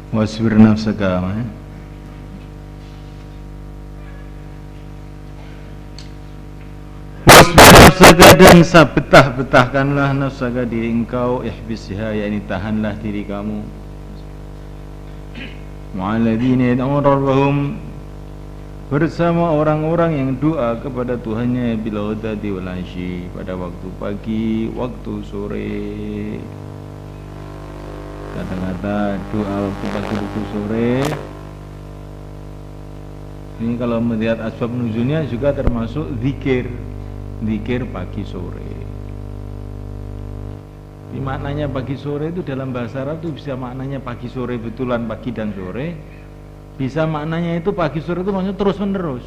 Wasbir nafsaka Wasbir nafsaka dan betah-betahkanlah nafsaka diri engkau, ihbisha, yakni tahanlah diri kamu, ma'alladzina yad'un rabbahum, bersama orang-orang yang doa kepada Tuhannya bil ghadati wal asyi, pada waktu pagi, waktu sore. Kata-kata doa waktu pagi, waktu sore ini kalau melihat asbab nuzulnya juga termasuk zikir pagi sore. Ini maknanya pagi sore itu dalam bahasa Arab itu bisa maknanya pagi sore betulan, pagi dan sore. Bisa maknanya itu pagi sore itu maksudnya terus menerus.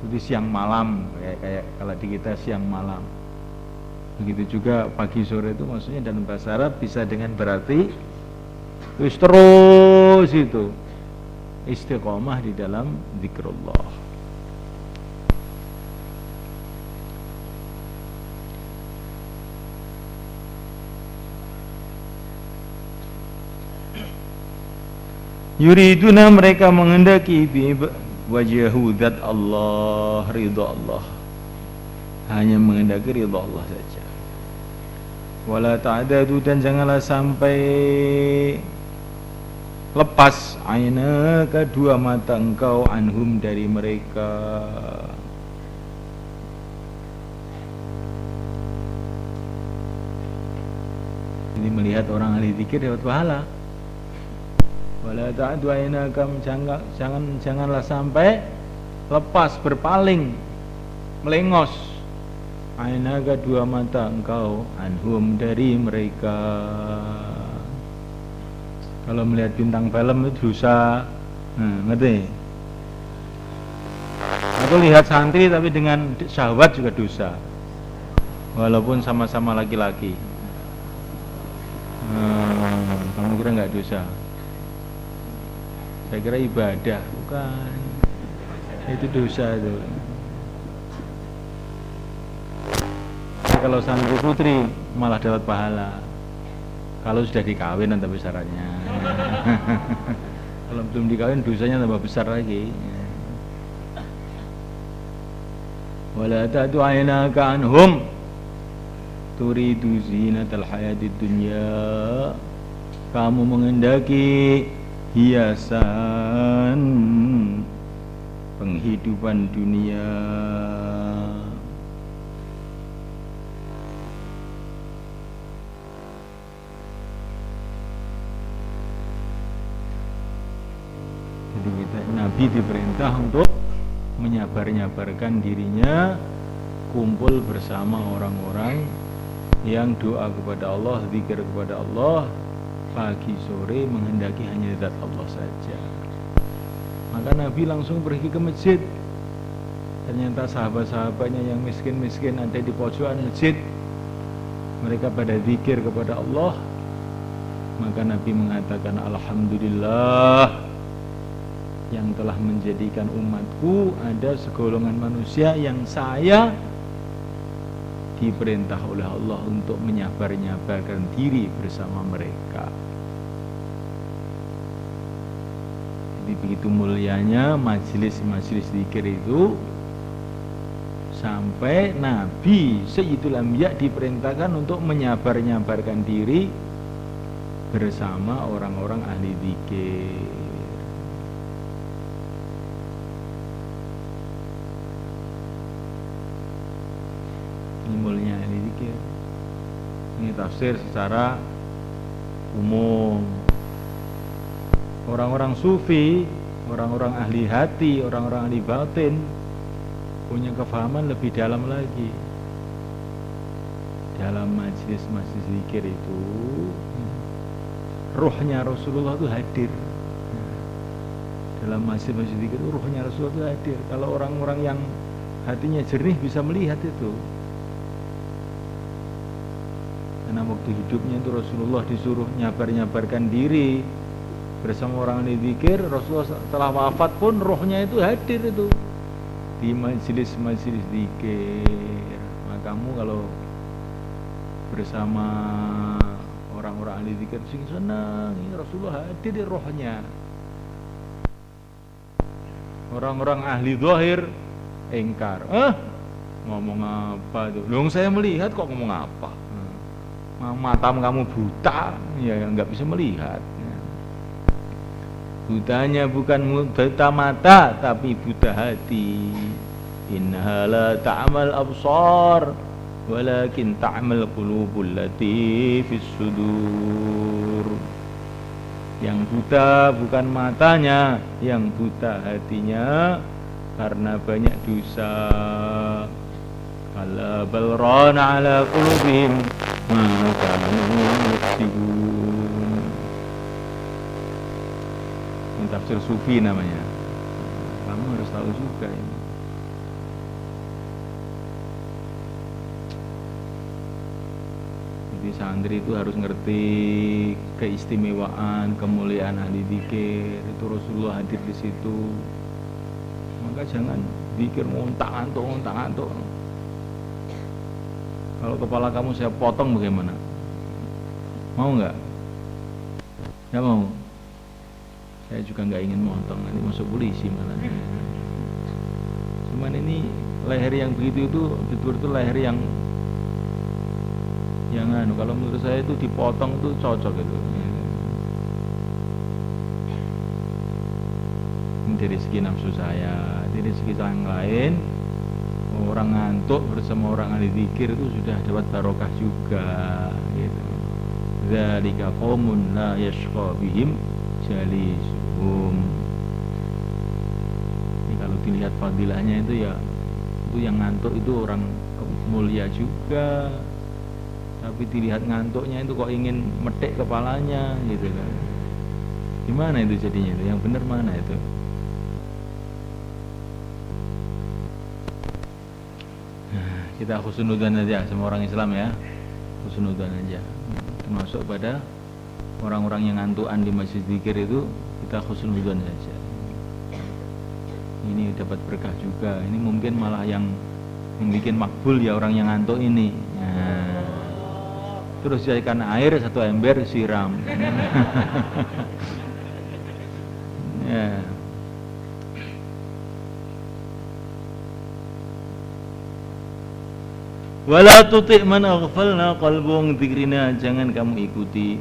Jadi siang malam, kayak kalau di kita siang malam. Begitu juga pagi sore itu maksudnya dalam bahasa Arab bisa dengan berarti terus itu istiqomah di dalam zikrullah. Yuriduna, mereka menghendaki wajhahu, zat Allah, ridha Allah, hanya menghendaki ridha Allah saja. Wala ta'dadu, dan janganlah sampai lepas aina kedua mata engkau anhum, dari mereka. Ini melihat orang ahli zikir dapat pahala. Wala ta'du ainaka, janganlah sampai lepas, berpaling, melengos aina kedua mata engkau anhum, dari mereka. Kalau melihat bintang film itu dosa, ngerti? Atau lihat santri tapi dengan syahwat juga dosa, walaupun sama-sama laki-laki. Kamu kira nggak dosa? Saya kira ibadah, bukan. Itu dosa itu. Kalau santri putri malah dapat pahala. Kalau sudah dikawin tapi syaratnya. Kalau belum dikawin dosanya tambah besar lagi. Wala ta'du ainaka anhum turidu zinatal hayatid dunya, kamu menghendaki hiasan penghidupan dunia. Nabi diperintah untuk menyabar-nyabarkan dirinya, kumpul bersama orang-orang yang doa kepada Allah, zikir kepada Allah, pagi sore menghendaki hanya zat Allah saja. Maka Nabi langsung pergi ke masjid. Ternyata sahabat-sahabatnya yang miskin-miskin ada di pojokan masjid, mereka pada zikir kepada Allah. Maka Nabi mengatakan, alhamdulillah yang telah menjadikan umatku ada segolongan manusia yang saya diperintah oleh Allah untuk menyabar-nyabarkan diri bersama mereka. Jadi begitu mulianya majelis-majelis zikir itu, sampai Nabi Sayyidul Anbiya diperintahkan untuk menyabar-nyabarkan diri bersama orang-orang ahli zikir. Mulia ahli zikir. Ini tafsir secara umum. Orang-orang sufi, orang-orang ahli hati, orang-orang ahli batin punya kefahaman lebih dalam lagi. Dalam majlis-majlis zikir itu ruhnya Rasulullah itu hadir. Dalam majlis-majlis zikir itu ruhnya Rasulullah itu hadir. Kalau orang-orang yang hatinya jernih bisa melihat itu. Karena waktu hidupnya itu Rasulullah disuruh nyabar-nyabarkan diri bersama orang ahli zikir. Rasulullah setelah wafat pun rohnya itu hadir itu di majelis-majelis zikir. Maka kamu kalau bersama orang-orang ahli zikir sing senang, ini Rasulullah hadir di rohnya. Orang-orang ahli zahir engkar. Ngomong apa itu? Loh saya melihat kok ngomong apa? Mata kamu buta, ya nggak bisa melihat. Butanya bukan buta mata, tapi buta hati. Innaha la ta'mal absar, walakin ta'mal qulubul lati fis sudur. Yang buta bukan matanya, yang buta hatinya karena banyak dosa. Kala bal rana ala qulubihim ma kanu yaksibun. Ini tafsir sufi namanya. Kamu harus tahu juga ini. Jadi santri itu harus ngerti keistimewaan, kemuliaan ahli zikir. Itu Rasulullah hadir di situ. Maka jangan zikir ngontak-ngantuk. Kalau kepala kamu saya potong bagaimana? Mau nggak? Nggak mau. Saya juga nggak ingin motong, nanti masuk polisi malah. Cuman ini leher yang begitu itu betul-betul leher yang kalau menurut saya itu dipotong itu cocok gitu. Ini dari segi nafsu saya, dari segi yang lain, orang ngantuk bersama orang ahli zikir itu sudah dapat barokah juga gitu. Dzalika qaumun la yashqa bihim jalisuhum. Ini kalau dilihat fadilahnya itu ya, itu yang ngantuk itu orang mulia juga. Tapi dilihat ngantuknya itu kok ingin metik kepalanya gitu kan. Gimana itu jadinya itu? Yang benar mana itu? Nah, kita husnudzan aja sama orang Islam ya. Husnudzan aja. Termasuk pada orang-orang yang ngantukan di masjid zikir itu kita husnudzan saja. Ini dapat berkah juga. Ini mungkin malah yang membuat makbul ya orang yang ngantuk ini. Nah, terus jadikan air satu ember siram. Ya. Wala tuti' man aghfalna qalbuhu dzikrina, jangan kamu ikuti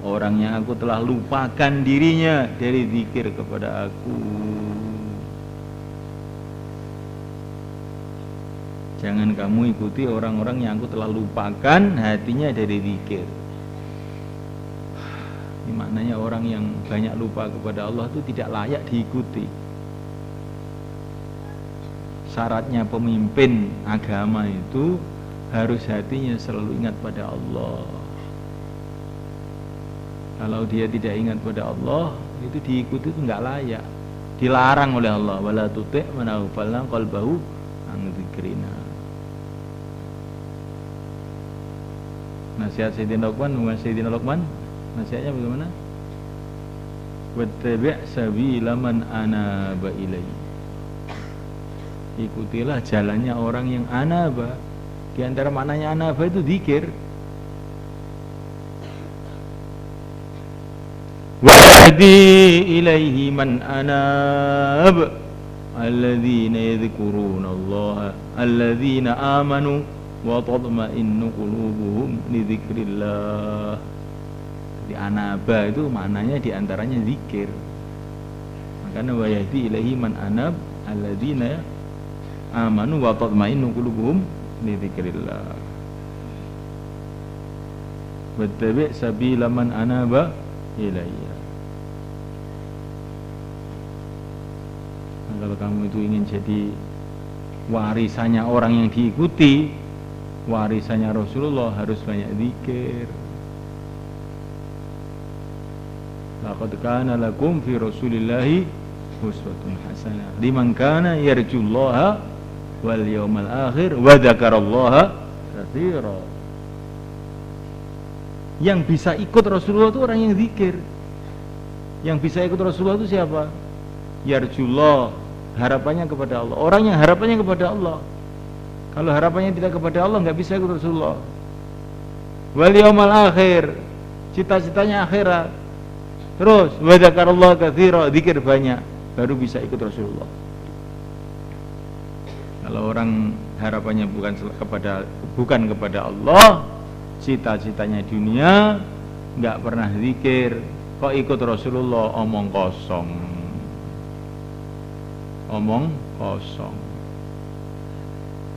orang yang aku telah lupakan dirinya dari zikir kepada aku. Jangan kamu ikuti orang-orang yang aku telah lupakan hatinya dari zikir. Ini maknanya orang yang banyak lupa kepada Allah itu tidak layak diikuti. Syaratnya pemimpin agama itu harus hatinya selalu ingat pada Allah. Kalau dia tidak ingat pada Allah, itu diikuti itu enggak layak. Dilarang oleh Allah, wala tuti' man aghfalna qalbahu an dzikrina. Nasihat Sayyidina Luqman, bukan Sayyidina Luqman, nasihatnya bagaimana? Wattabi' sabila man anaba ilaihi. Ikutilah jalannya orang yang anaba. Di antara maknanya anaba itu zikir. Wahdi ilaihi man anab, alladzina yadhkuruna Allah, alladzina amanu wa tatma'innu qulubuhum li dzikrillah. Jadi anaba itu maknanya diantaranya zikir. Makanya wa yahdi ilaihi man anab alladzina amanu wa tatma'innu qulubuhum li dzikrillah. Wattabi' sabila man anaba ilayya. Nah, kalau kamu itu ingin jadi warisannya orang yang diikuti, warisannya Rasulullah, harus banyak zikir. Laqad kana lakum fi Rasulillahi uswatun hasanah liman kana yarjullaha wal yawmal akhir wa dzakarallaha katsira. Yang bisa ikut Rasulullah itu orang yang zikir. Yang bisa ikut Rasulullah itu siapa? Yarjullah, harapannya kepada Allah. Orang yang harapannya kepada Allah. Kalau harapannya tidak kepada Allah, nggak bisa ikut Rasulullah. Wal yaumal akhir, cita-citanya akhirat. Terus wa dzakarallaha katsira, zikir banyak, baru bisa ikut Rasulullah. Kalau orang harapannya bukan kepada Allah, cita-citanya dunia, nggak pernah zikir, kok ikut Rasulullah, omong kosong.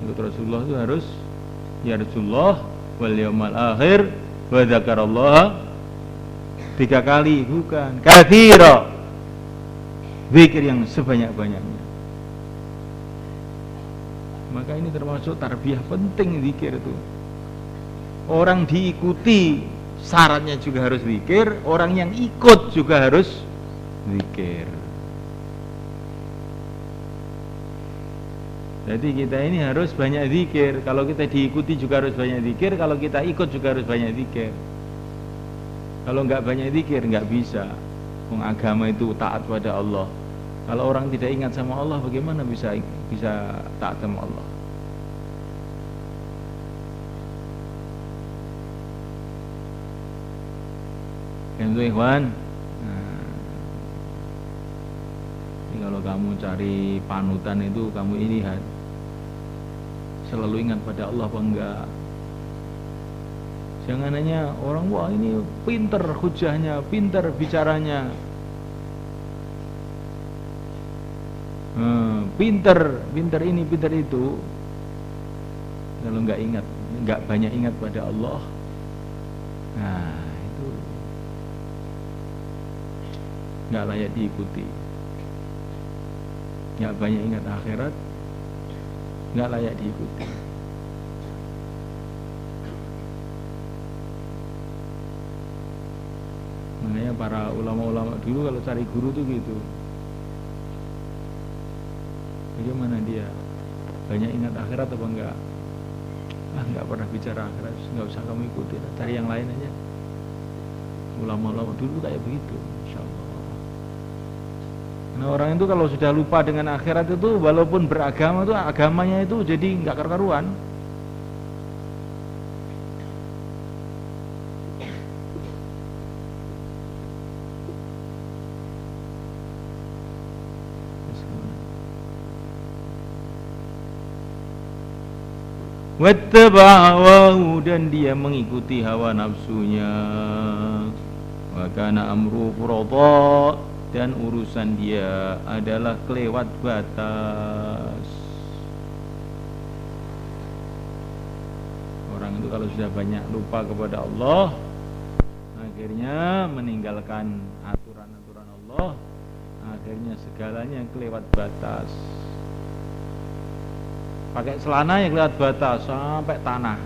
Ikut Rasulullah itu harus ya Rasulullah wal yaumal akhir wa dzakarallaha 3 kali, bukan katsira, zikir yang sebanyak-banyaknya. Maka ini termasuk tarbiyah penting zikir itu. Orang diikuti syaratnya juga harus zikir, orang yang ikut juga harus zikir. Jadi kita ini harus banyak zikir. Kalau kita diikuti juga harus banyak zikir, kalau kita ikut juga harus banyak zikir. Kalau nggak banyak zikir nggak bisa. Agama itu taat pada Allah. Kalau orang tidak ingat sama Allah, bagaimana bisa taat sama Allah? Itu ikhwan. Ini kalau kamu cari panutan itu kamu lihat selalu ingat pada Allah apa enggak. Jangan hanya orang, wah ini pinter hujahnya, pinter bicaranya, pinter ini, pinter itu. Kalau nggak banyak ingat pada Allah, nah itu nggak layak diikuti. Nggak banyak ingat akhirat, nggak layak diikuti. Makanya para ulama-ulama dulu kalau cari guru tuh gitu. Bagaimana dia? Banyak ingat akhirat apa enggak? Enggak pernah bicara akhirat, enggak usah kamu ikuti, cari yang lain aja. Ulama-ulama dulu kayak begitu, insyaallah. Nah, orang itu kalau sudah lupa dengan akhirat itu, walaupun beragama itu, agamanya itu jadi enggak karu-karuan. Wattaba'ahu, dan dia mengikuti hawa nafsunya. Wa kana amru furada, dan urusan dia adalah kelewat batas. Orang itu kalau sudah banyak lupa kepada Allah, akhirnya meninggalkan aturan-aturan Allah, akhirnya segalanya kelewat batas. Pakai celana yang kelewat batas sampai tanah.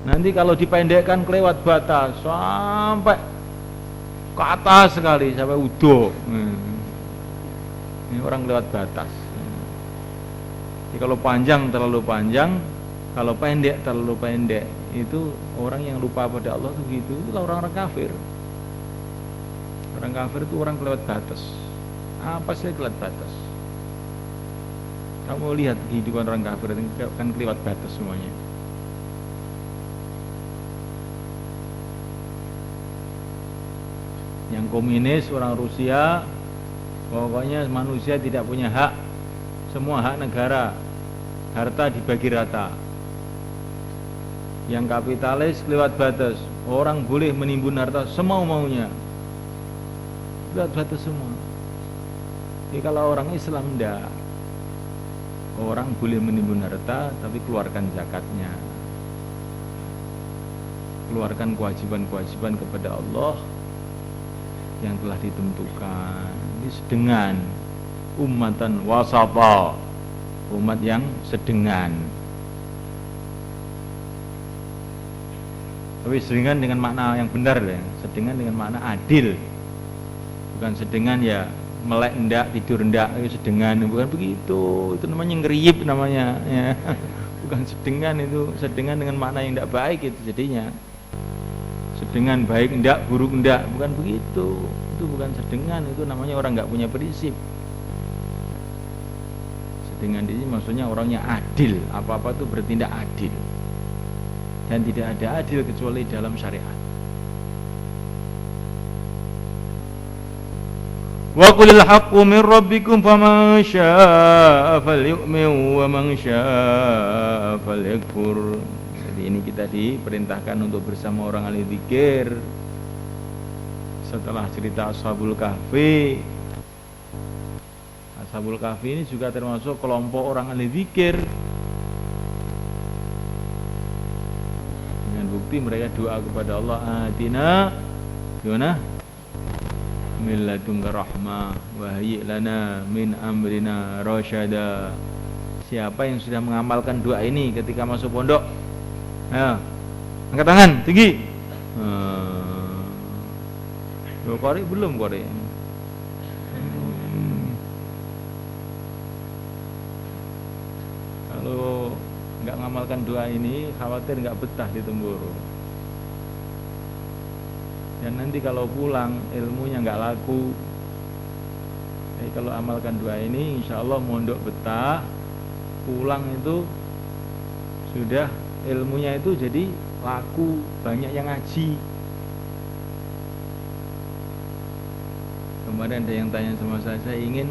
Nanti kalau dipendekkan kelewat batas sampai ke atas sekali, sampai udo. Ini orang kelewat batas. Jadi kalau panjang terlalu panjang, kalau pendek terlalu pendek, itu orang yang lupa pada Allah itu gitu. Itulah orang-orang kafir. Orang kafir itu orang kelewat batas. Apa sih kelewat batas? Kamu lihat kehidupan orang kafir kan kelewat batas semuanya. Yang komunis, orang Rusia, pokoknya manusia tidak punya hak, semua hak negara, harta dibagi rata. Yang kapitalis kelewat batas, orang boleh menimbun harta semau-maunya, kelewat batas semua. Jadi kalau orang Islam enggak, orang boleh menimbun harta, tapi keluarkan zakatnya, keluarkan kewajiban-kewajiban kepada Allah yang telah ditentukan. Ini sedengan, ummatan wasata, umat yang sedengan. Tapi sedengan dengan makna yang benar ya, sedengan dengan makna adil, bukan sedengan ya melek ndak, tidur ndak, itu sedengan, bukan begitu. Itu namanya ngeriyip namanya ya. Bukan sedengan, itu sedengan dengan makna yang ndak baik itu jadinya. Sedengan baik ndak, buruk ndak, bukan begitu. Itu bukan sedengan, itu namanya orang nggak punya prinsip. Sedengan ini maksudnya orangnya adil, apa-apa itu bertindak adil. Dan tidak ada adil kecuali dalam syariat. Wa qulil haqqu min rabbikum faman syaa'a falyu'min wa man syaa'a falyakfur. Jadi ini kita diperintahkan untuk bersama orang ahli zikir. Setelah cerita Ashabul Kahfi. Ashabul Kahfi ini juga termasuk kelompok orang ahli zikir. Dengan bukti mereka doa kepada Allah, atina gimana? Min ladunka rahmah wa hayyi' lana min amrina rasyada. Siapa yang sudah mengamalkan doa ini ketika masuk pondok? Ya, angkat tangan tinggi. Korek belum korek. Kalau nggak mengamalkan doa ini, khawatir nggak betah di Temburu. Dan nanti kalau pulang ilmunya nggak laku. Jadi kalau amalkan doa ini, insya Allah mondok betah. Pulang itu sudah ilmunya itu jadi laku, banyak yang ngaji. Kemarin ada yang tanya sama saya ingin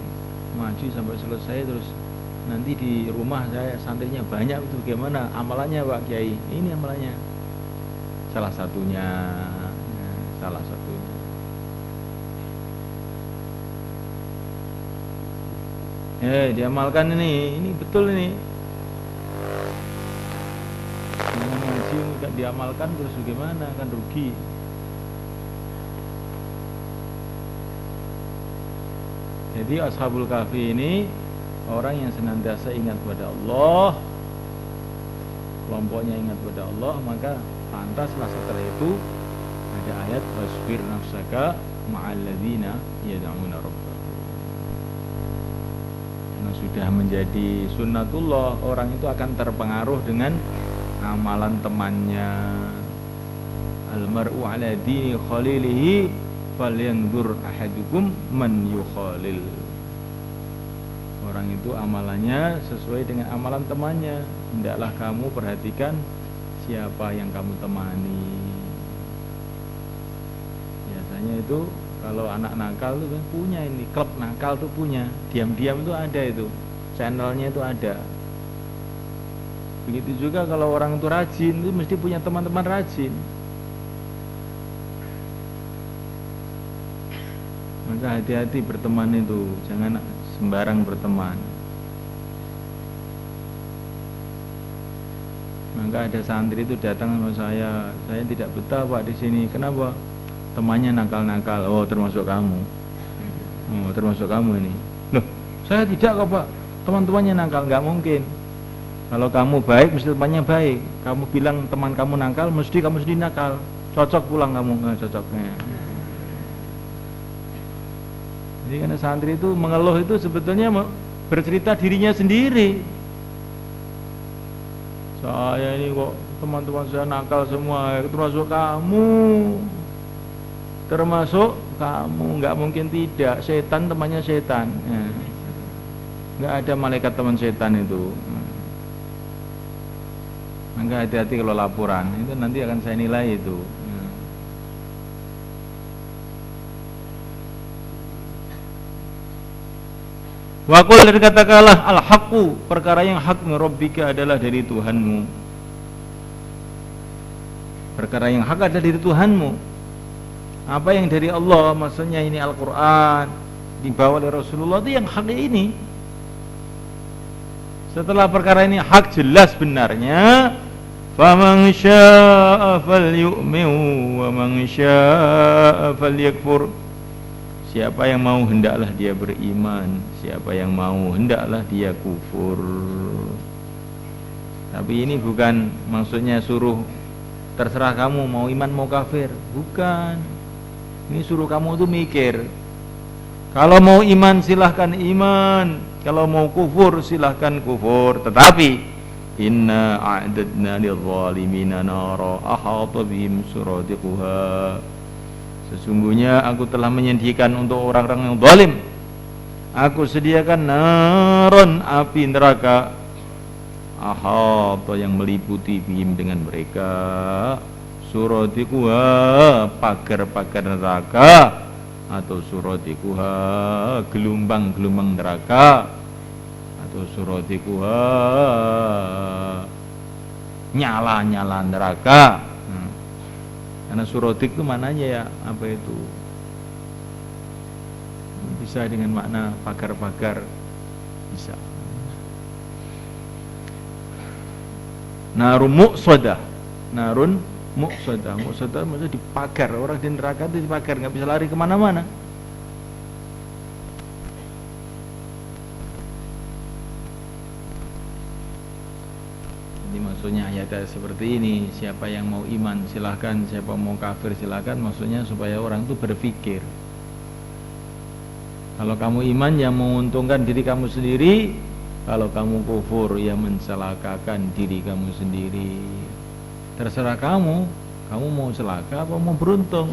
maju sampai selesai terus nanti di rumah saya santrinya banyak, itu bagaimana amalannya Pak Kiai? Ini amalannya. Salah satunya. Diamalkan ini betul ini. Jangan ngaji enggak diamalkan terus bagaimana, kan rugi. Jadi Ashabul Kahfi ini orang yang senantiasa ingat kepada Allah, kelompoknya ingat kepada Allah, maka pantaslah setelah itu ada ayat wasbir nafsaka ma'al ladzina yad'una rabbahum. Karena sudah menjadi sunnatullah, orang itu akan terpengaruh dengan amalan temannya. Al-mar'u ala dini khalilihi falyanzur ahadukum man yukhalil. Orang itu amalannya sesuai dengan amalan temannya. Hendaklah kamu perhatikan siapa yang kamu temani. Biasanya itu kalau anak nakal itu kan punya ini, klub nakal tuh punya, diam-diam itu ada itu, channelnya itu ada. Begitu juga kalau orang itu rajin, itu mesti punya teman-teman rajin. Maka hati-hati berteman itu, jangan sembarang berteman. Maka ada santri itu datang sama saya tidak betah Pak di sini. Kenapa? Temannya nakal-nakal. Oh, termasuk kamu. Oh, termasuk kamu ini. Loh, saya tidak kok Pak. Teman-temannya nakal, nggak mungkin. Kalau kamu baik, mesti temannya baik. Kamu bilang teman kamu nakal, mesti kamu sendiri nakal. Cocok pulang kamu, nggak cocoknya. Jadi karena santri itu mengeluh itu sebetulnya bercerita dirinya sendiri. Saya ini kok teman-teman saya nakal semua, termasuk kamu. Termasuk kamu, nggak mungkin tidak. Setan temannya setan. Nggak ada malaikat teman setan itu. Maka hati-hati kalau laporan itu nanti akan saya nilai itu. Wa qul, katakanlah al-haqqu, perkara yang hak min rabbika adalah dari Tuhanmu. Perkara yang hak adalah dari Tuhanmu. Apa yang dari Allah, maksudnya ini Al-Quran dibawa oleh Rasulullah, itu yang hak ini. Setelah perkara ini hak jelas benarnya, faman syaa'a falyu'min wa man syaa'a falyakfur. Siapa yang mau hendaklah dia beriman, siapa yang mau hendaklah dia kufur. Tapi ini bukan maksudnya suruh terserah kamu mau iman mau kafir, bukan. Ini suruh kamu tuh mikir. Kalau mau iman silahkan iman, kalau mau kufur silahkan kufur. Tetapi inna a'dadna lidh-dhalimina nara ahata bihim suradiquha. Sesungguhnya aku telah menyediakan untuk orang-orang yang zalim, aku sediakan naron, api neraka, ahata yang meliputi bihim dengan mereka, suradiquha, pagar-pagar neraka, atau suratikuha gelombang-gelombang neraka, atau suratikuha nyala-nyala neraka. Karena suratik itu maknanya ya apa itu, bisa dengan makna pagar-pagar, bisa. Narun muqsadah, narun muqsadah, muqsadah maksudnya dipagar. Orang di neraka itu dipagar, nggak bisa lari kemana-mana. Jadi maksudnya ayatnya seperti ini, siapa yang mau iman silahkan, siapa mau kafir silahkan. Maksudnya supaya orang itu berpikir, kalau kamu iman yang menguntungkan diri kamu sendiri, kalau kamu kufur yang mencelakakan diri kamu sendiri. Terserah kamu mau celaka apa mau beruntung.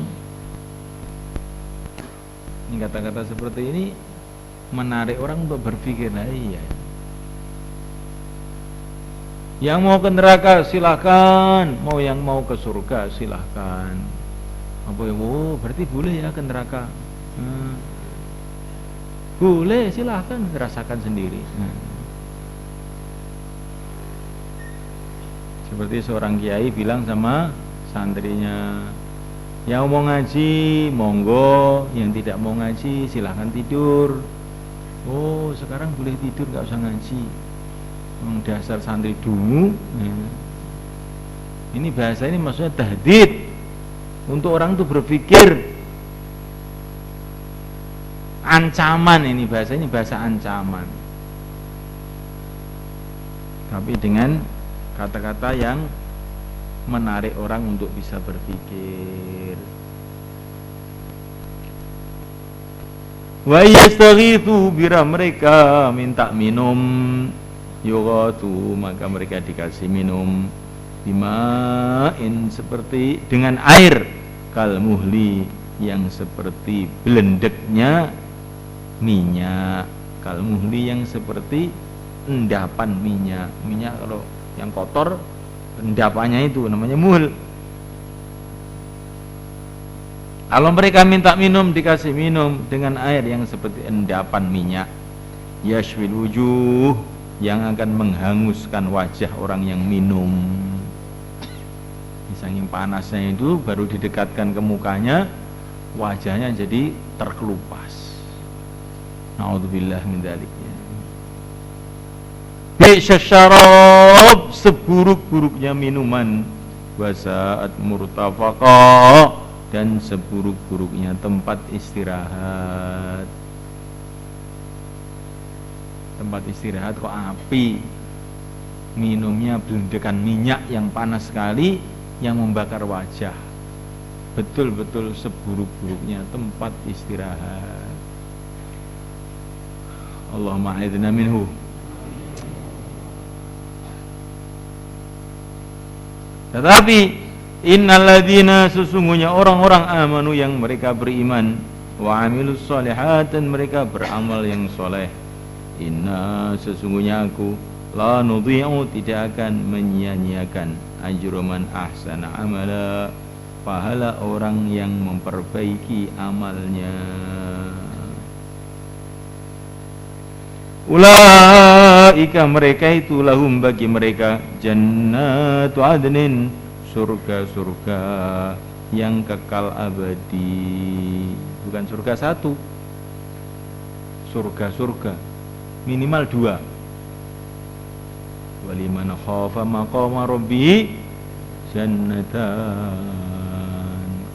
Ini kata-kata seperti ini menarik orang untuk berpikir. Nah iya, yang mau ke neraka silahkan, yang mau ke surga silahkan. Apa ya? Oh, berarti boleh ya ke neraka? Boleh, silahkan rasakan sendiri. Seperti seorang kiai bilang sama santrinya, yang mau ngaji monggo, yang tidak mau ngaji silahkan tidur. Oh, sekarang boleh tidur, nggak usah ngaji. Dasar santri dungu. Ini bahasa ini maksudnya tahdid, untuk orang itu berpikir. Ancaman, ini bahasa ancaman, tapi dengan kata-kata yang menarik orang untuk bisa berpikir. Wa yastaghithu, bila mereka minta minum, yughatu, maka mereka dikasih minum, bima'in, seperti dengan air, kal muhli, yang seperti belendeknya minyak, kal muhli, yang seperti endapan minyak. Minyak kalau yang kotor, endapannya itu namanya muhl. Kalau mereka minta minum, dikasih minum dengan air yang seperti endapan minyak. Yashwil wujuh, yang akan menghanguskan wajah orang yang minum. Saking panasnya itu, baru didekatkan ke mukanya, wajahnya jadi terkelupas. Na'udzubillah min dzalik. Bi'sa syarab, seburuk-buruknya minuman, wasa'at murtafaqa, dan seburuk-buruknya tempat istirahat. Tempat istirahat kok api, minumnya belendekan minyak yang panas sekali, yang membakar wajah. Betul-betul seburuk-buruknya tempat istirahat. Allahumma a'idna minhu. Tetapi innalladzina, sesungguhnya orang-orang amanu, yang mereka beriman, wa amilus shalihat, dan mereka beramal yang soleh, inna, sesungguhnya aku, la nudhi'u, tidak akan menyia-nyiakan, ajra man ahsana amala, pahala orang yang memperbaiki amalnya. Ulaika, mereka itu, lahum, bagi mereka, jannatu adnin, surga-surga yang kekal abadi. Bukan surga satu, surga-surga minimal dua. Waliman khafa maqama rabbi jannatan,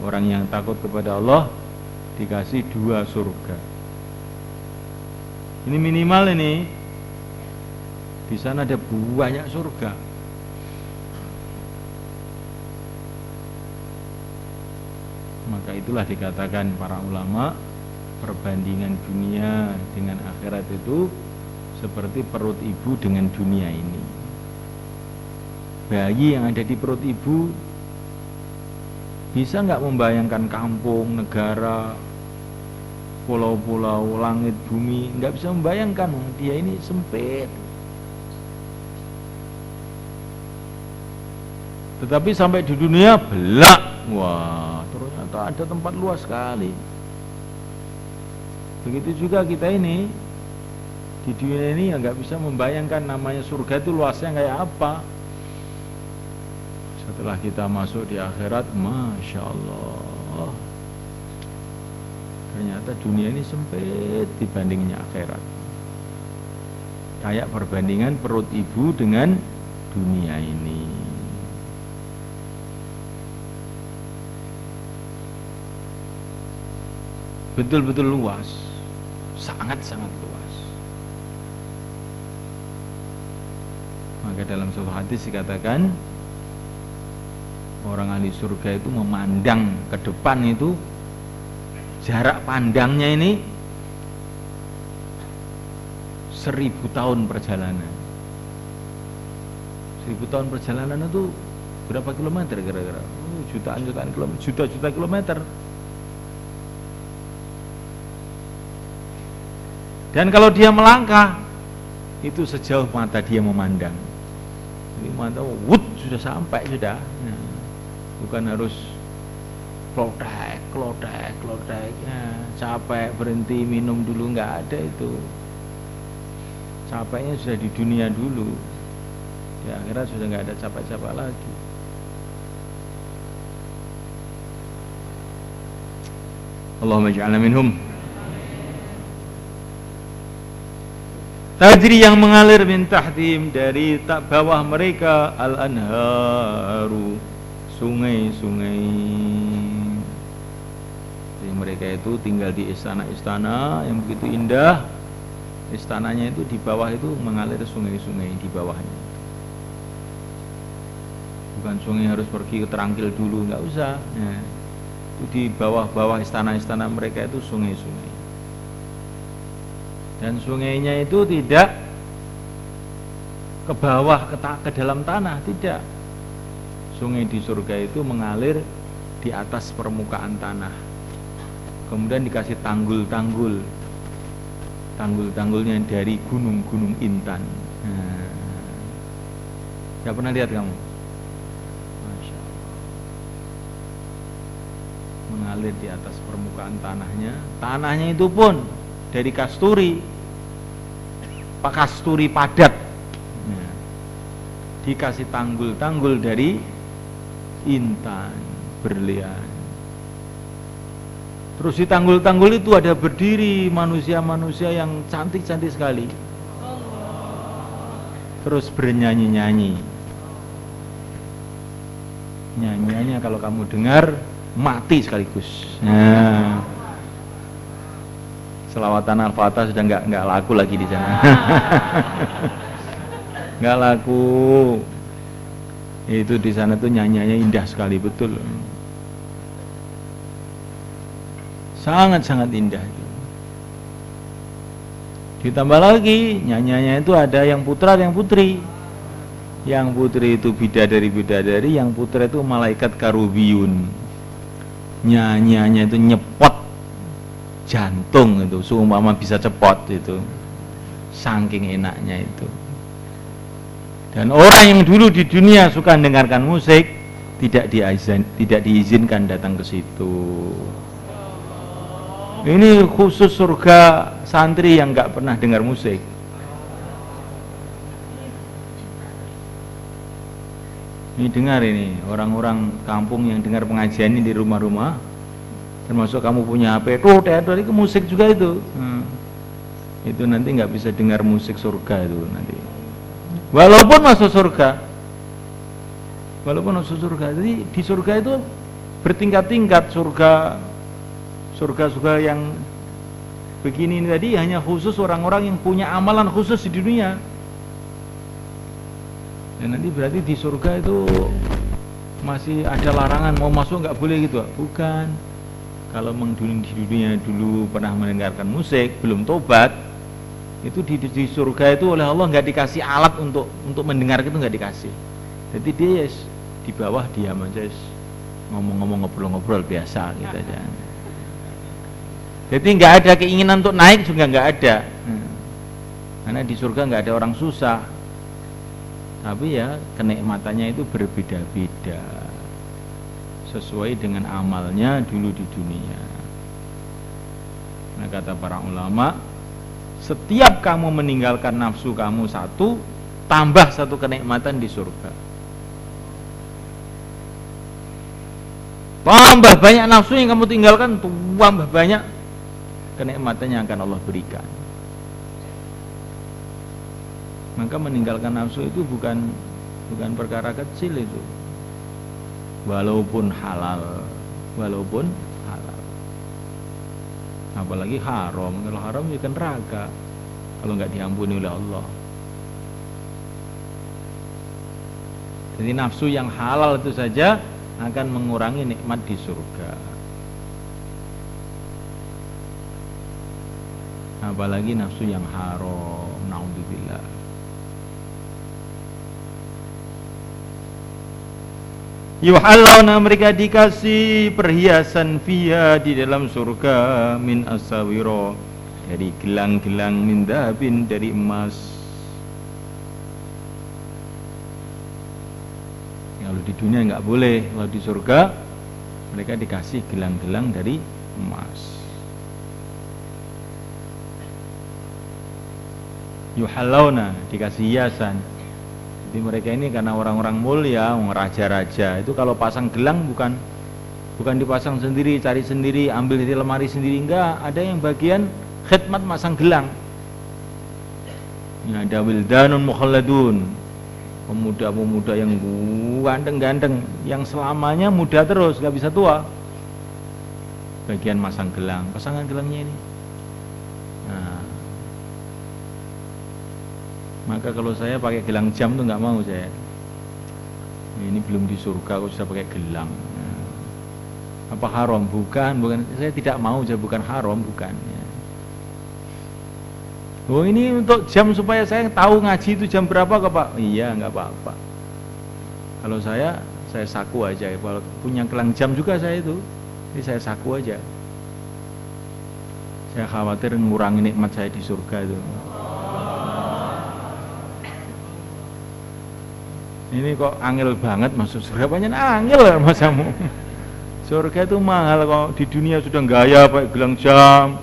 orang yang takut kepada Allah dikasih dua surga. Ini minimal ini. Di sana ada banyak surga. Maka itulah dikatakan para ulama, perbandingan dunia dengan akhirat itu seperti perut ibu dengan dunia ini. Bayi yang ada di perut ibu bisa nggak membayangkan kampung, negara, pulau-pulau, langit, bumi, nggak bisa membayangkan. Dia ini sempit. Tetapi sampai di dunia belak, wah, ternyata ada tempat luas sekali. Begitu juga kita ini di dunia ini ya nggak bisa membayangkan namanya surga itu luasnya kayak apa. Setelah kita masuk di akhirat, Masya Allah, ternyata dunia ini sempit dibandingnya akhirat. Kayak perbandingan perut ibu dengan dunia ini. Betul-betul luas, sangat-sangat luas. Maka dalam sebuah hadis dikatakan orang ahli surga itu memandang ke depan itu jarak pandangnya ini 1000 tahun perjalanan. 1000 tahun perjalanan itu berapa kilometer kira-kira? Jutaan kilometer, juta-juta kilometer. Dan kalau dia melangkah itu sejauh mata dia memandang. Jadi mata sudah sampai sudah. Nah, bukan harus klotek, capek berhenti minum dulu, nggak ada itu. Capeknya sudah di dunia dulu. Di akhirat sudah nggak ada capek-capek lagi. Allahumma ij'alna minhum. Tajri yang mengalir min tahtihim, dari tak bawah mereka al-anharu, sungai-sungai. Jadi mereka itu tinggal di istana-istana yang begitu indah. Istananya itu di bawah itu mengalir sungai-sungai di bawahnya. Bukan sungai harus pergi ke Terangkil dulu, nggak usah. Ya. Itu di bawah-bawah istana-istana mereka itu sungai-sungai. Dan sungainya itu tidak ke bawah, ke dalam tanah, tidak. Sungai di surga itu mengalir di atas permukaan tanah. Kemudian dikasih tanggul-tanggul. Tanggul-tanggulnya dari gunung-gunung intan. Nah, gak pernah lihat kamu? Masya Allah. Mengalir di atas permukaan tanahnya. Tanahnya itu pun dari kasturi, Pak kasturi padat. Nah, dikasih tanggul-tanggul dari intan, berlian. Terus di tanggul-tanggul itu ada berdiri manusia-manusia yang cantik-cantik sekali. Terus bernyanyi-nyanyi. Nyanyiannya kalau kamu dengar mati sekaligus. Nah, selawatan Al-Fatihah sudah nggak laku lagi di sana. Nggak laku. Itu di sana tuh nyanyiannya indah sekali, betul. Sangat-sangat indah itu. Ditambah lagi nyanyiannya itu ada yang putra, ada yang putri. Yang putri itu bidadari-bidadari, yang putra itu malaikat karubiyun. Nyanyiannya itu nyepot jantung itu, seumpama bisa cepot itu. Saking enaknya itu. Dan orang yang dulu di dunia suka mendengarkan musik tidak diizinkan datang ke situ. Ini khusus surga santri yang nggak pernah dengar musik. Ini dengar ini orang-orang kampung yang dengar pengajian ini di rumah-rumah, termasuk kamu punya HP, itu musik juga itu. Itu nanti nggak bisa dengar musik surga itu nanti. Walaupun masuk surga, jadi di surga itu bertingkat-tingkat. Surga yang begini ini tadi hanya khusus orang-orang yang punya amalan khusus di dunia. Dan nanti berarti di surga itu masih ada larangan mau masuk nggak boleh gitu, bukan. Kalau di dunia dulu pernah mendengarkan musik belum tobat, itu di surga itu oleh Allah nggak dikasih alat untuk mendengar, itu nggak dikasih. Jadi dia di bawah diam aja, ngomong-ngomong, ngobrol-ngobrol biasa gitu aja. Jadi nggak ada keinginan untuk naik juga nggak ada. Karena di surga nggak ada orang susah. Tapi ya kenikmatannya itu berbeda-beda sesuai dengan amalnya dulu di dunia. Nah, kata para ulama, setiap kamu meninggalkan nafsu kamu satu, tambah satu kenikmatan di surga. Tambah banyak nafsu yang kamu tinggalkan, tambah banyak kenikmatan yang akan Allah berikan. Maka meninggalkan nafsu itu bukan perkara kecil itu. Walaupun halal. Apalagi haram. Kalau haram ya kan neraka kalau nggak diampuni oleh Allah. Jadi nafsu yang halal itu saja akan mengurangi nikmat di surga. Apalagi nafsu yang haram, naudzubillah. Yuhallawna, mereka dikasih perhiasan fiha di dalam surga, min asawiro, dari gelang-gelang, min dahabin, dari emas. Kalau di dunia nggak boleh, kalau di surga mereka dikasih gelang-gelang dari emas. Yuhallawna, dikasih hiasan. Jadi mereka ini karena orang-orang mulia, raja-raja, itu kalau pasang gelang bukan dipasang sendiri, cari sendiri, ambil dari lemari sendiri, enggak, ada yang bagian khidmat masang gelang. Ya, ada wildanun mukhalladun, pemuda-pemuda yang ganteng-ganteng, yang selamanya muda terus, nggak bisa tua. Bagian masang gelang, pasangan gelangnya ini. Nah, maka kalau saya pakai gelang jam tuh nggak mau saya. Ini belum di surga kok sudah pakai gelang. Apa haram? Bukan. Saya tidak mau, saya bukan haram, bukan. Oh, ini untuk jam supaya saya tahu ngaji itu jam berapa kok Pak? Iya, nggak apa-apa. Kalau saya saku aja. Kalau punya gelang jam juga saya itu, jadi saya saku aja. Saya khawatir mengurangi nikmat saya di surga itu. Ini kok angel banget masuk surga, banyak angel masamu. Surga itu mahal kok, di dunia sudah gaya pakai gelang jam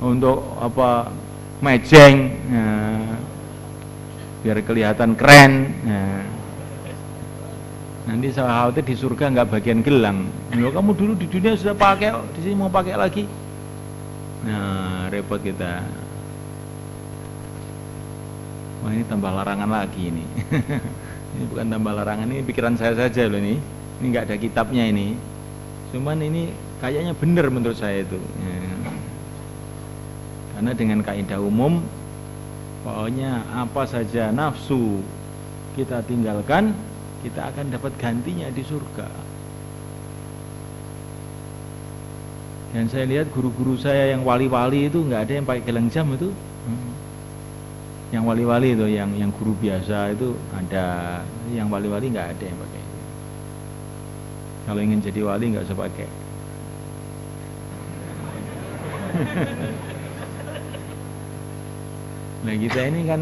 untuk apa, mejeng, nah, biar kelihatan keren. Nah, nanti saya khawatir di surga nggak bagian gelang. Loh, kamu dulu di dunia sudah pakai, di sini mau pakai lagi. Nah, repot kita. Wah, ini tambah larangan lagi ini. Ini bukan tambah larangan, ini pikiran saya saja loh ini. Ini nggak ada kitabnya ini. Cuman ini kayaknya benar menurut saya itu. Ya. Karena dengan kaidah umum, pokoknya apa saja nafsu kita tinggalkan, kita akan dapat gantinya di surga. Dan saya lihat guru-guru saya yang wali-wali itu nggak ada yang pakai gelang jam itu. Yang wali-wali itu, yang guru biasa itu ada, yang wali-wali nggak ada yang pakai. Kalau ingin jadi wali nggak usah pakai. Nah, kita ini kan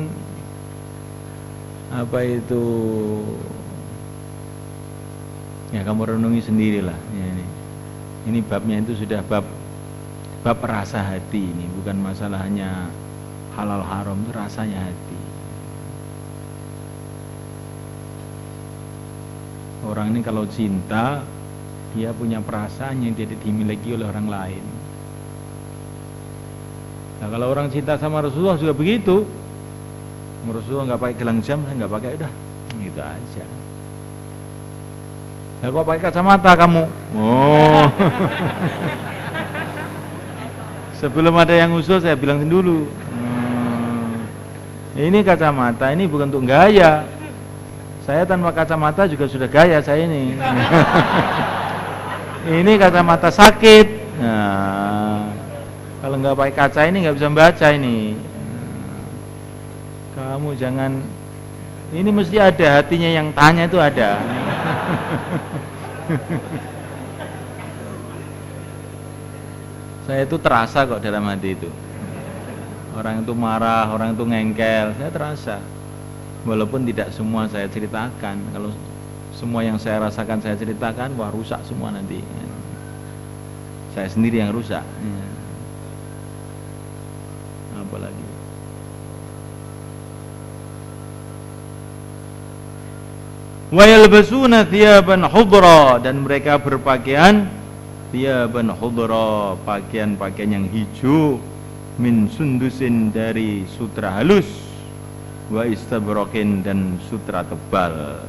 apa itu? Ya kamu renungi sendirilah. Ya, ini babnya itu sudah bab rasa hati ini, bukan masalah hanya halal haram, itu rasanya hati. Orang ini kalau cinta, dia punya perasaan yang tidak dimiliki oleh orang lain. Nah, kalau orang cinta sama Rasulullah juga begitu. Rasulullah nggak pakai gelang jam, saya nggak pakai, udah gitu aja. Nah, kok pakai kacamata kamu? Oh. Sebelum ada yang usul saya bilang dulu. Ini kacamata ini bukan untuk gaya. Saya tanpa kacamata juga sudah gaya saya ini. Ini kacamata sakit. Nah, kalau nggak pakai kaca ini nggak bisa membaca ini. Kamu jangan. Ini mesti ada hatinya yang tanya itu ada. Saya itu terasa kok dalam hati itu. Orang itu marah, orang itu ngengkel, saya terasa. Walaupun tidak semua saya ceritakan. Kalau semua yang saya rasakan saya ceritakan, wah rusak semua nanti. Saya sendiri yang rusak. apalagi. Wa yalbasuna thiyaban khudra, dan mereka berpakaian thiyaban khudra, pakaian-pakaian yang hijau, min sundusin, dari sutra halus, wa istabrokin, dan sutra tebal.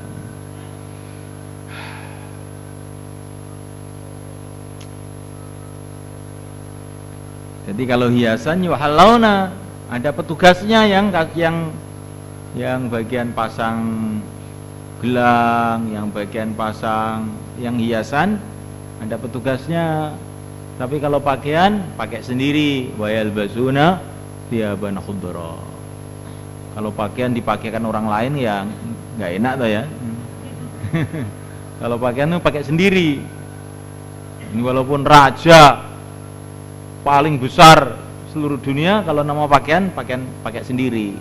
Jadi kalau hiasan yuhallawna, ada petugasnya yang bagian pasang gelang, yang bagian pasang yang hiasan, ada petugasnya. Tapi kalau pakaian pakai sendiri, wa yalbasuna thiyaban khudra. Kalau pakaian dipakaikan orang lain ya nggak enak tuh ya. Kalau pakaian itu pakai sendiri. Ini walaupun raja paling besar seluruh dunia, kalau nama pakaian pakai sendiri.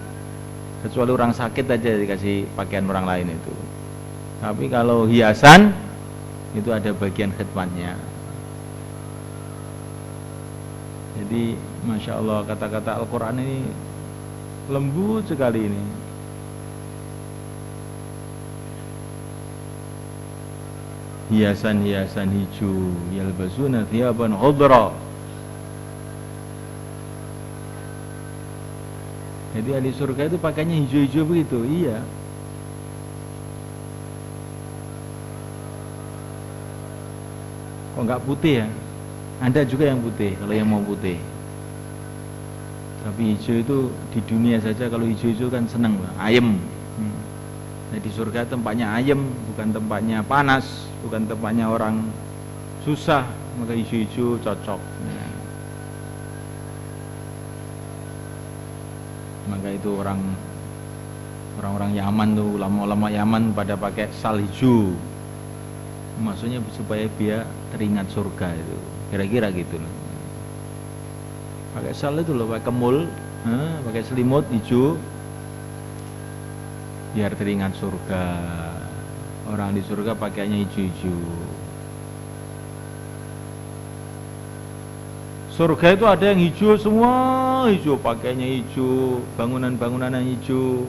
Kecuali orang sakit aja dikasih pakaian orang lain itu. Tapi kalau hiasan itu ada bagian khidmatnya. Jadi Masya Allah, kata-kata Al-Quran ini lembut sekali ini. Hiasan-hiasan hijau, yalbasuna thiyaban khudra. Jadi ahli surga itu pakainya hijau-hijau begitu. Iya. Kok nggak putih ya? Ada juga yang putih, kalau yang mau putih. Tapi hijau itu di dunia saja, kalau hijau-hijau kan senang, ayem. Nah, di surga tempatnya ayem, bukan tempatnya panas, bukan tempatnya orang susah, maka hijau-hijau cocok. Maka itu orang-orang Yaman tuh, ulama-ulama Yaman pada pakai sal hijau. Maksudnya supaya dia teringat surga itu. Kira-kira gitu loh. Pakai sal itu loh, pakai kemul, pakai selimut hijau, biar teringat surga. Orang di surga pakainya hijau-hijau. Surga itu ada yang hijau semua, hijau, pakainya hijau, bangunan-bangunan yang hijau.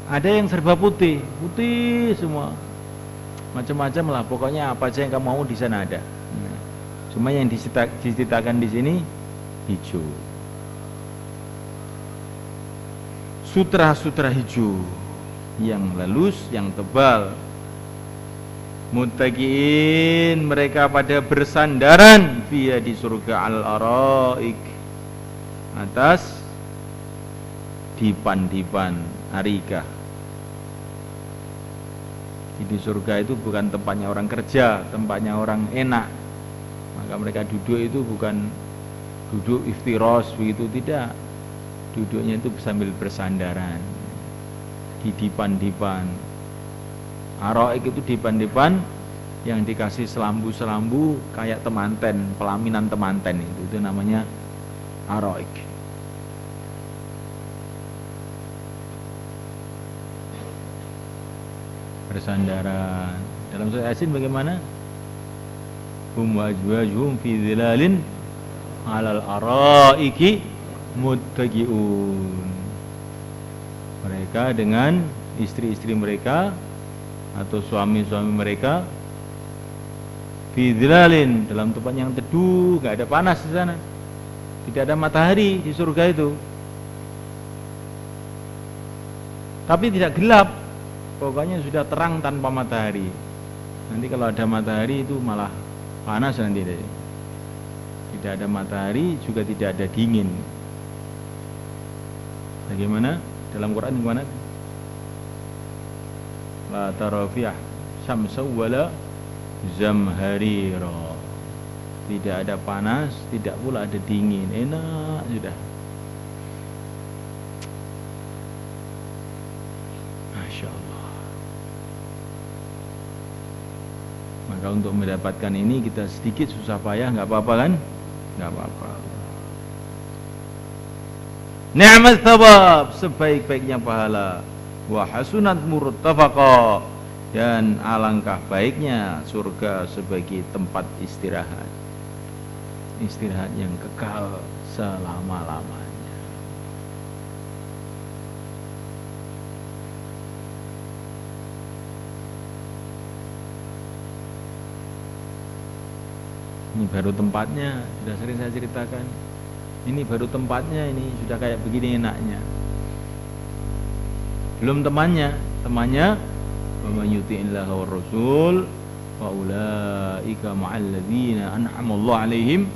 Ada yang serba putih, putih semua. Macam-macam lah, pokoknya apa aja yang kamu mau di sana ada. Cuma yang diceritakan di sini hijau. Sutra-sutra hijau yang halus, yang tebal. Muttaqiin, mereka pada bersandaran via di surga al-araik, atas dipan-dipan arikah. Di surga itu bukan tempatnya orang kerja, tempatnya orang enak. Maka mereka duduk itu bukan duduk iftiros begitu, tidak. Duduknya itu sambil bersandaran di dipan-dipan. Araik itu dipan-dipan yang dikasih selambu-selambu kayak temanten, pelaminan temanten itu namanya araik. Bersandaran. Dalam surah Yasin bagaimana? Hum wajwajuhum fi dhilalin 'alal araiki muttaqiun. Mereka dengan istri-istri mereka atau suami-suami mereka fi dhilalin, dalam tempat yang teduh, enggak ada panas di sana. Tidak ada matahari di surga itu. Tapi tidak gelap. Pokoknya sudah terang tanpa matahari. Nanti kalau ada matahari itu malah panas nanti deh. Tidak ada matahari juga tidak ada dingin. Bagaimana? Dalam Quran gimana? La tara fiha syamsa wala zamharira. Tidak ada panas, tidak pula ada dingin. Enak sudah. Masya Allah. Maka untuk mendapatkan ini kita sedikit susah payah, nggak apa-apa kan? Nggak apa-apa. Ni'mat thawab, sebaik-baiknya pahala. Wa hasunat murtafaqa, dan alangkah baiknya surga sebagai tempat istirahat. Istirahat yang kekal selama-lamanya. Ini baru tempatnya, sudah sering saya ceritakan. Ini baru tempatnya, ini sudah kayak begini enaknya. Belum temannya, wa man yuti'illaha war rasul wa ulaika ma'al ladzina an'ama Allah 'alaihim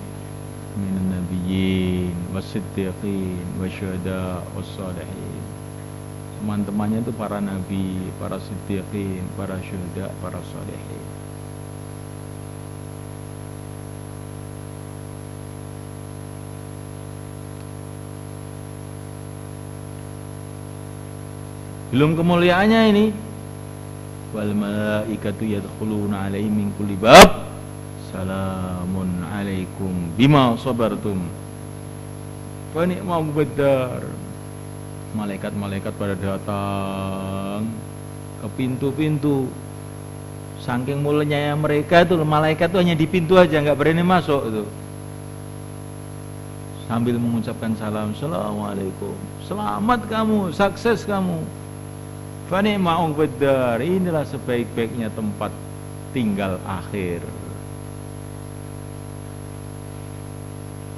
minan nabiyyin wasiddiqin wasyuhada wassalihin. Teman-temannya itu para nabi, para siddiqin, para syuhada, para shalihin. Belum kemuliaannya ini. Wal malaikatu yadkhuluna 'alaihim min kulli bab. Salamun 'alaikum bima sabartum. Fa ni'mal badar. Malaikat-malaikat pada datang ke pintu-pintu. Saking mulianya mereka itu, malaikat itu hanya di pintu aja, nggak berani masuk itu. Sambil mengucapkan salam, assalamualaikum, selamat kamu, sukses kamu. Fani ma'ung bedar, inilah sebaik-baiknya tempat tinggal akhir.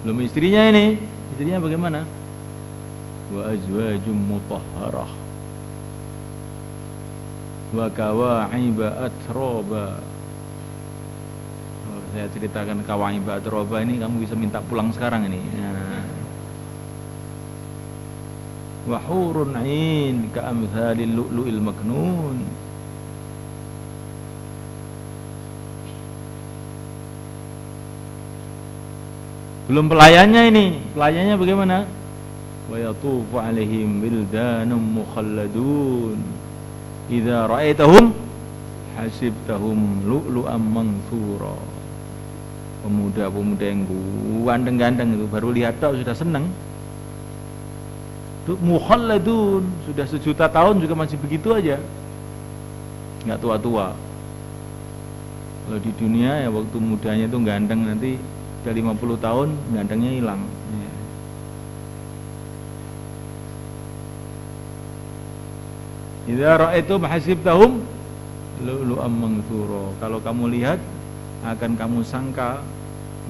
Belum istrinya ini, istrinya bagaimana? Wa azwajum mutahharah wa kawa'iba atroba. Saya ceritakan kawa'iba atroba ini, kamu bisa minta pulang sekarang ini. Wa hurun 'ain ka'amthalil lu'lu'il maknun. Belum pelayannya ini, pelayannya bagaimana? Wa yatufu 'alaihim wildanun mukhalladun idza ra'aitahum hasibtahum lu'lu'an mansura. Pemuda-pemuda yang ganteng-ganteng itu baru lihat tok sudah senang. Mukhalladun, sudah 1.000.000 tahun juga masih begitu aja, nggak tua-tua. Kalau di dunia ya waktu mudanya itu ganteng, nanti udah 50 tahun gantengnya hilang. Idza ra'aitum hasibtahum lu'lu'an mansura. Kalau kamu lihat akan kamu sangka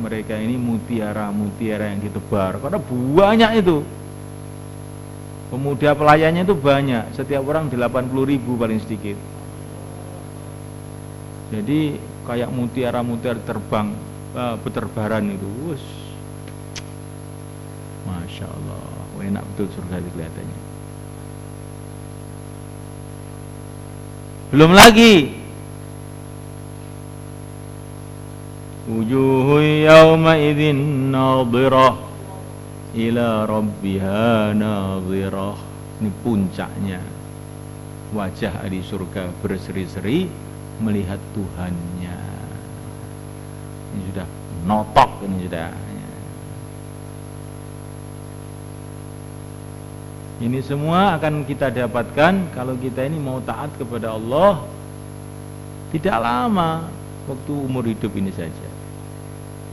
mereka ini mutiara-mutiara yang ditebar, karena banyak itu. Pemuda pelayannya itu banyak, setiap orang 80.000 paling sedikit. Jadi kayak mutiara-mutiara terbang, berterbaran itu. Wush. Masya Allah, enak betul surga itu kelihatannya. Belum lagi wujuhu yawma idzin nadhirah ila rabbiha nadhirah. Ini puncaknya wajah di surga berseri-seri melihat Tuhannya. Ini sudah notok, ini sudah. Ini semua akan kita dapatkan kalau kita ini mau taat kepada Allah. Tidak lama, waktu umur hidup ini saja.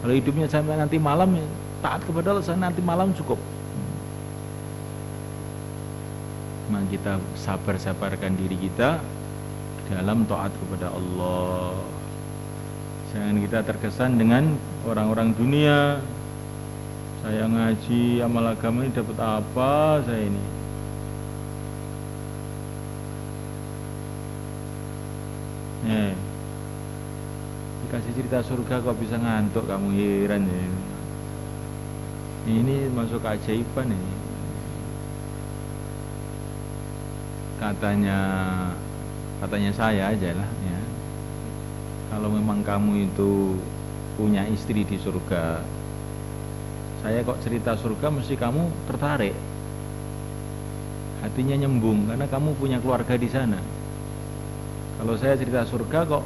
Kalau hidupnya sampai nanti malam, ya taat kepada Allah nanti malam cukup. Memang kita sabar-sabarkan diri kita dalam taat kepada Allah. Jangan kita terkesan dengan orang-orang dunia. Saya ngaji amal agama ini dapat apa saya ini? Dikasih cerita surga kok bisa ngantuk, kamu heran ya. Ini masuk keajaiban ini. Katanya saya aja lah ya. Kalau memang kamu itu punya istri di surga, saya kok cerita surga mesti kamu tertarik, hatinya nyembung karena kamu punya keluarga di sana. Kalau saya cerita surga kok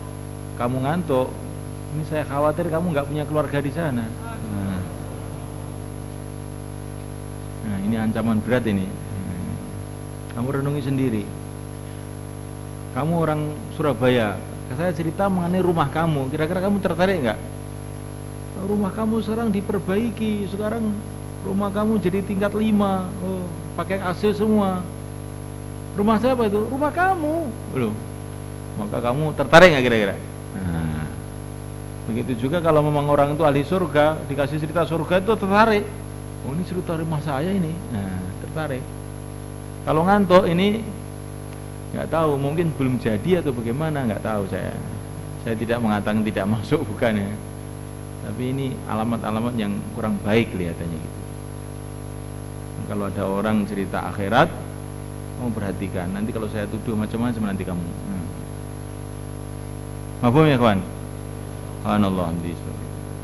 kamu ngantuk, ini saya khawatir kamu nggak punya keluarga di sana. Nah, ini ancaman berat ini. Kamu renungi sendiri. Kamu orang Surabaya, saya cerita mengenai rumah kamu, kira-kira kamu tertarik nggak? Rumah kamu sekarang diperbaiki, sekarang rumah kamu jadi tingkat 5, pakai AC semua. Rumah siapa itu? Rumah kamu. Belum. Maka kamu tertarik nggak kira-kira? Nah, Begitu juga kalau memang orang itu ahli surga, dikasih cerita surga itu tertarik. Oh ini cerita rumah saya ini, nah tertarik. Kalau ngantuk ini nggak tahu, mungkin belum jadi atau bagaimana, nggak tahu saya. Saya tidak mengatakan tidak masuk, bukan ya. Tapi ini alamat-alamat yang kurang baik kelihatannya gitu. Kalau ada orang cerita akhirat, kamu perhatikan. Nanti kalau saya tuduh macam-macam nanti kamu. Mahfum ya kawan? Subhanallah.